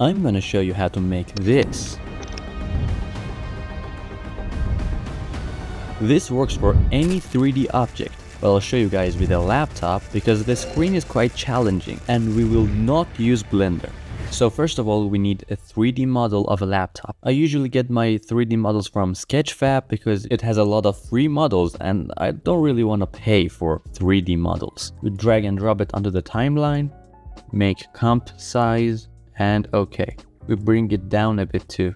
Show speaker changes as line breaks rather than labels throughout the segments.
I'm gonna show you how to make this. This works for any 3D object, but I'll show you guys with a laptop because the screen is quite challenging and we will not use Blender. So first of all, we need a 3D model of a laptop. I usually get my 3D models from Sketchfab because it has a lot of free models and I don't really want to pay for 3D models. We drag and drop it onto the timeline, make comp size, and okay. We bring it down a bit to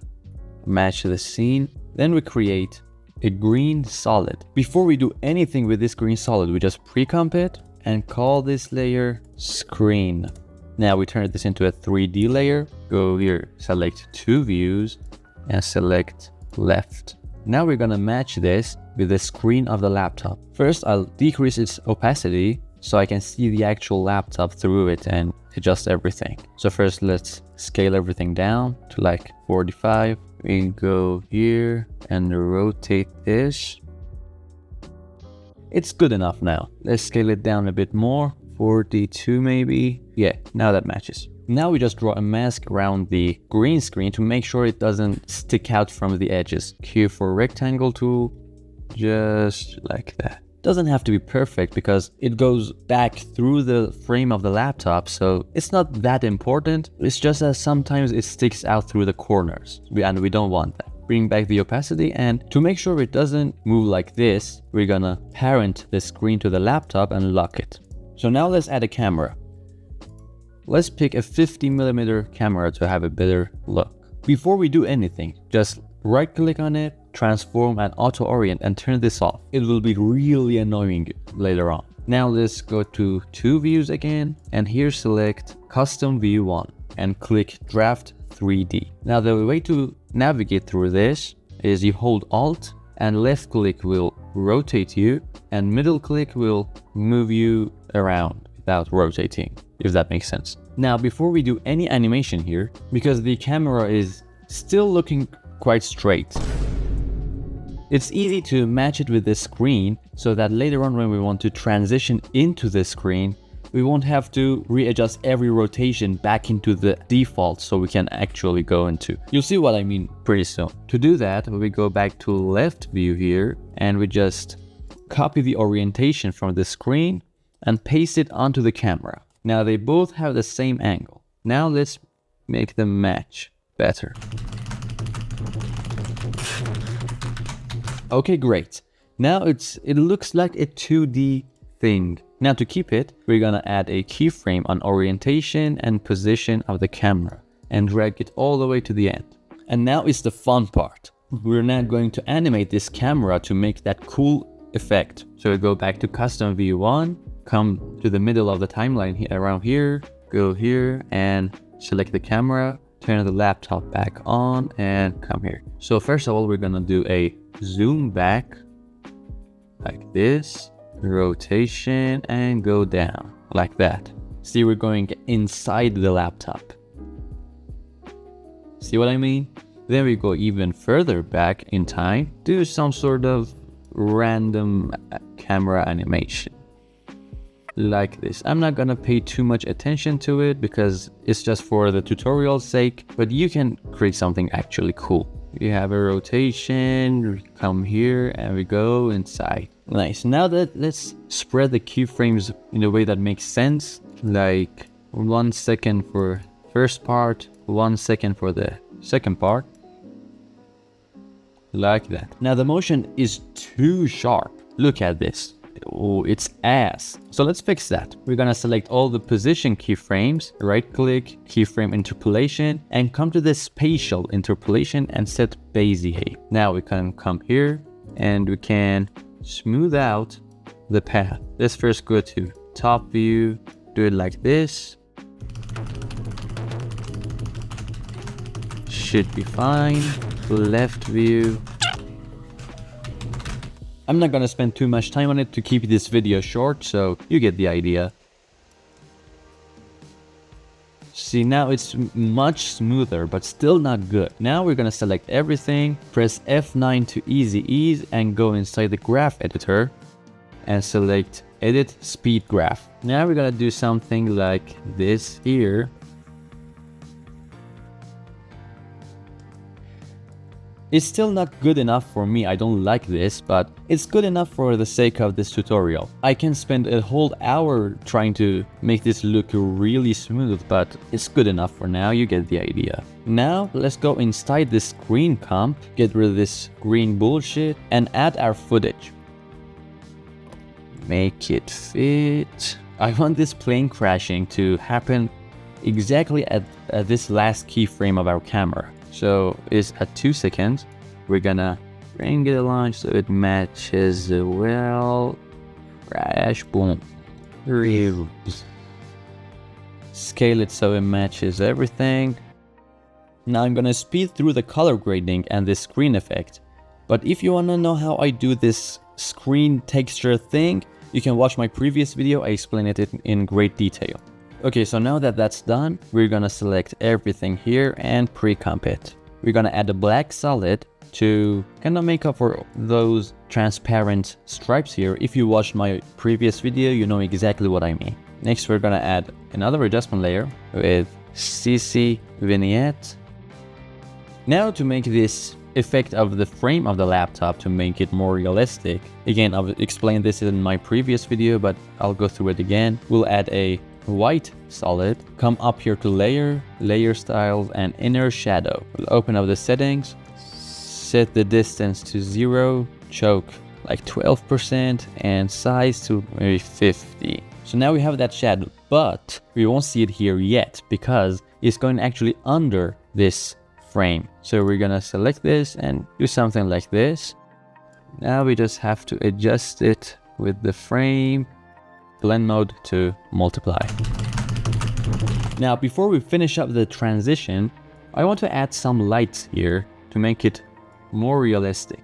match the scene. Then we create a green solid. Before we do anything with this green solid, we just pre-comp it and call this layer screen. Now we turn this into a 3D layer. Go here, select two views and select left. Now we're gonna match this with the screen of the laptop. First, I'll decrease its opacity so I can see the actual laptop through it and adjust everything. So first let's scale everything down to like 45. We go here and rotate this. It's good enough now. Let's scale it down a bit more. 42 maybe. Yeah, now that matches. Now we just draw a mask around the green screen to make sure it doesn't stick out from the edges. Q for rectangle tool, just like that. Doesn't have to be perfect because it goes back through the frame of the laptop, so it's not that important. It's just that sometimes it sticks out through the corners and we don't want that. Bring back the opacity, and to make sure it doesn't move like this, we're gonna parent the screen to the laptop and lock it. So now let's add a camera. Let's pick a 50mm camera to have a better look. Before we do anything, just right click on it, transform and auto orient and turn this off. It will be really annoying later on. Now let's go to two views again and here select custom view 1 and click draft 3D. Now the way to navigate through this is you hold Alt and left click will rotate you and middle click will move you around without rotating, if that makes sense. Now before we do any animation here, because the camera is still looking quite straight, it's easy to match it with the screen so that later on when we want to transition into the screen, we won't have to readjust every rotation back into the default so we can actually go into. You'll see what I mean pretty soon. To do that, we go back to left view here and we just copy the orientation from the screen and paste it onto the camera. Now they both have the same angle. Now let's make them match better. Okay, great. Now it looks like a 2D thing. Now to keep it, we're gonna add a keyframe on orientation and position of the camera and drag it all the way to the end. And now is the fun part. We're now going to animate this camera to make that cool effect. So we go back to custom view 1, come to the middle of the timeline around here, go here and select the camera, turn the laptop back on and come here. So first of all, we're gonna do a zoom back like this, rotation and go down like that. See, we're going inside the laptop. See what I mean? Then we go even further back in time, do some sort of random camera animation like this. I'm not gonna pay too much attention to it because it's just for the tutorial's sake, but you can create something actually cool. We have a rotation, we come here and we go inside. Nice. Now let's spread the keyframes in a way that makes sense, like 1 second for first part, 1 second for the second part, like that. Now the motion is too sharp. Look at this. Oh, it's ass. So let's fix that. We're gonna select all the position keyframes, right click, keyframe interpolation, and come to the spatial interpolation and set Bezier. Now we can come here and we can smooth out the path. Let's first go to top view, do it like this. Should be fine. Left view. I'm not gonna spend too much time on it to keep this video short, so you get the idea. See, now it's much smoother, but still not good. Now we're gonna select everything, press F9 to easy ease, and go inside the graph editor and select edit speed graph. Now we're gonna do something like this here. It's still not good enough for me, I don't like this, but it's good enough for the sake of this tutorial. I can spend a whole hour trying to make this look really smooth, but it's good enough for now, you get the idea. Now, let's go inside this green comp, get rid of this green bullshit, and add our footage. Make it fit. I want this plane crashing to happen exactly at this last keyframe of our camera. So it's at 2 seconds. We're gonna bring it along so it matches well. Crash, boom. Scale it so it matches everything. Now I'm gonna speed through the color grading and this screen effect. But if you wanna know how I do this screen texture thing, you can watch my previous video, I explain it in great detail. Okay, so now that that's done, we're gonna select everything here and pre-comp it. We're gonna add a black solid to kind of make up for those transparent stripes here. If you watched my previous video, you know exactly what I mean. Next, we're gonna add another adjustment layer with CC Vignette. Now to make this effect of the frame of the laptop to make it more realistic, again, I've explained this in my previous video, but I'll go through it again. We'll add a white solid, come up here to layer, layer styles, and inner shadow. We'll open up the settings, set the distance to 0, choke like 12%, and size to maybe 50. So now we have that shadow, but we won't see it here yet because it's going actually under this frame. So we're gonna select this and do something like this. Now we just have to adjust it with the frame, blend mode to multiply. Now before we finish up the transition, I want to add some lights here to make it more realistic.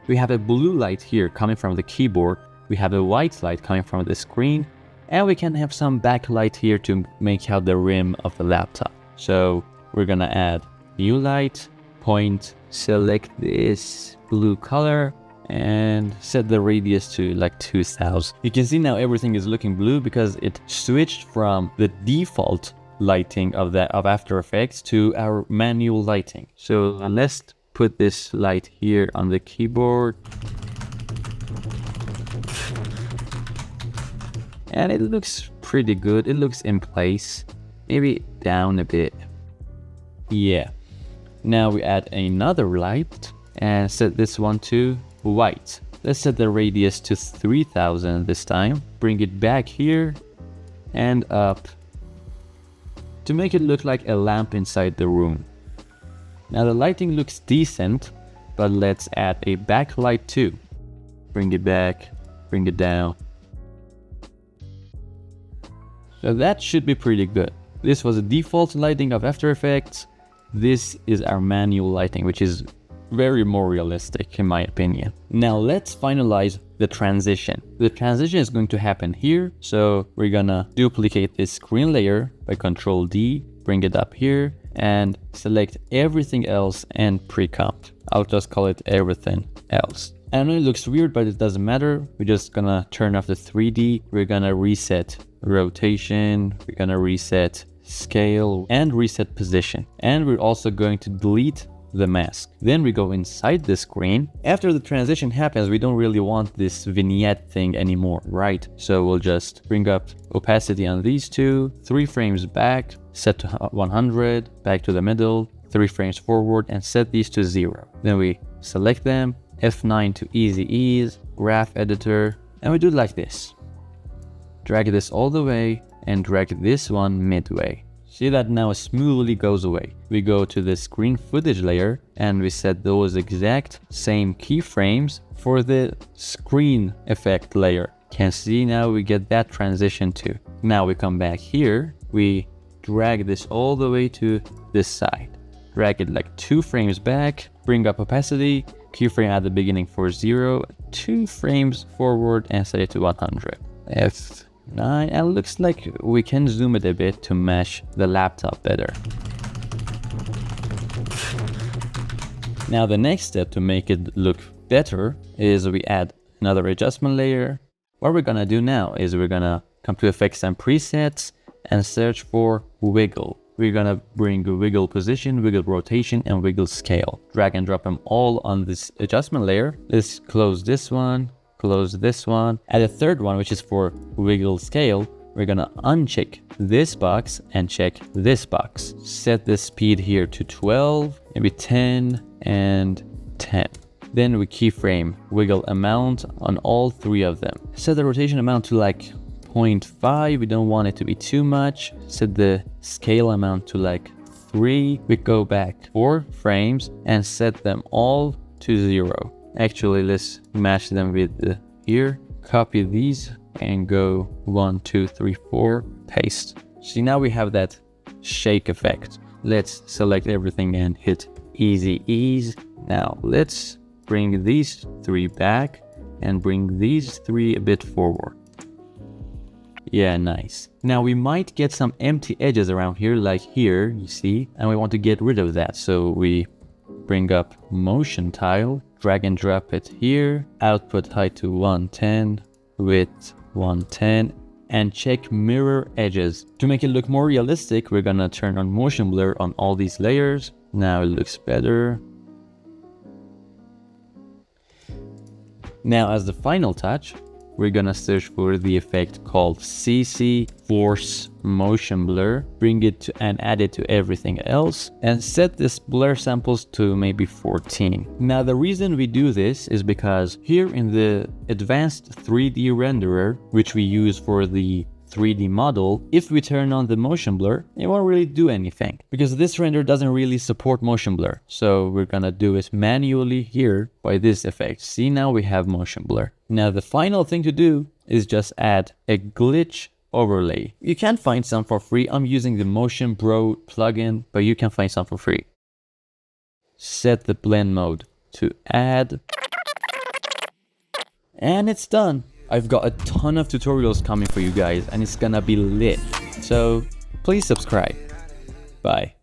We have a blue light here coming from the keyboard, we have a white light coming from the screen, and we can have some backlight here to make out the rim of the laptop. So we're gonna add new light, point, select this blue color, and set the radius to like 2000. You can see now everything is looking blue because it switched from the default lighting of After Effects to our manual lighting. So let's put this light here on the keyboard. And it looks pretty good. It looks in place. Maybe down a bit. Yeah. Now we add another light and set this one to white. Let's set the radius to 3000 this time. Bring it back here and up to make it look like a lamp inside the room. Now the lighting looks decent, but let's add a backlight too. Bring it back, bring it down. So that should be pretty good. This was a default lighting of After Effects. This is our manual lighting, which is very more realistic in my opinion. Now let's finalize the transition. The transition is going to happen here. So we're gonna duplicate this screen layer by Control D, bring it up here and select everything else and pre-comp. I'll just call it everything else. I know it looks weird, but it doesn't matter. We're just gonna turn off the 3D. We're gonna reset rotation. We're gonna reset scale and reset position. And we're also going to delete the mask. Then we go inside the screen. After the transition happens, we don't really want this vignette thing anymore, right? So we'll just bring up opacity on these two, 3 frames back, set to 100, back to the middle, 3 frames forward, and set these to 0. Then we select them, F9 to easy ease, graph editor, and we do it like this. Drag this all the way and drag this one midway. See that now smoothly goes away. We go to the screen footage layer and we set those exact same keyframes for the screen effect layer. Can see now we get that transition too. Now we come back here, we drag this all the way to this side. Drag it like 2 frames back, bring up opacity, keyframe at the beginning for 0, 2 frames forward and set it to 100. F9, and it looks like we can zoom it a bit to mesh the laptop better. Now the next step to make it look better is we add another adjustment layer. What we're gonna do now is we're gonna come to effects and presets and search for wiggle. we're gonna bring wiggle position, wiggle rotation, and wiggle scale. Drag and drop them all on this adjustment layer. Let's close this one, close this one. Add a third one, which is for wiggle scale. We're gonna uncheck this box and check this box. Set the speed here to 12, maybe 10 and 10. Then we keyframe wiggle amount on all three of them. Set the rotation amount to like 0.5. We don't want it to be too much. Set the scale amount to like 3. We go back 4 frames and set them all to 0. Actually, let's match them with here. Copy these and go 1, 2, 3, 4, paste. See, now we have that shake effect. Let's select everything and hit easy ease. Now let's bring these 3 back and bring these 3 a bit forward. Yeah, nice. Now we might get some empty edges around here, like here, you see, and we want to get rid of that. So we bring up motion tile, drag and drop it here, output height to 110, width 110, and check mirror edges. To make it look more realistic, we're gonna turn on motion blur on all these layers. Now it looks better. Now as the final touch, we're gonna search for the effect called CC Force Motion Blur, bring it to and add it to everything else, and set this blur samples to maybe 14. Now the reason we do this is because here in the advanced 3D renderer, which we use for the 3D model, if we turn on the motion blur, it won't really do anything because this render doesn't really support motion blur. So we're gonna do it manually here by this effect. See, now we have motion blur. Now the final thing to do is just add a glitch overlay. You can find some for free. I'm using the Motion Pro plugin, but you can find some for free. Set the blend mode to add, and it's done. I've got a ton of tutorials coming for you guys and it's gonna be lit. So please subscribe. Bye.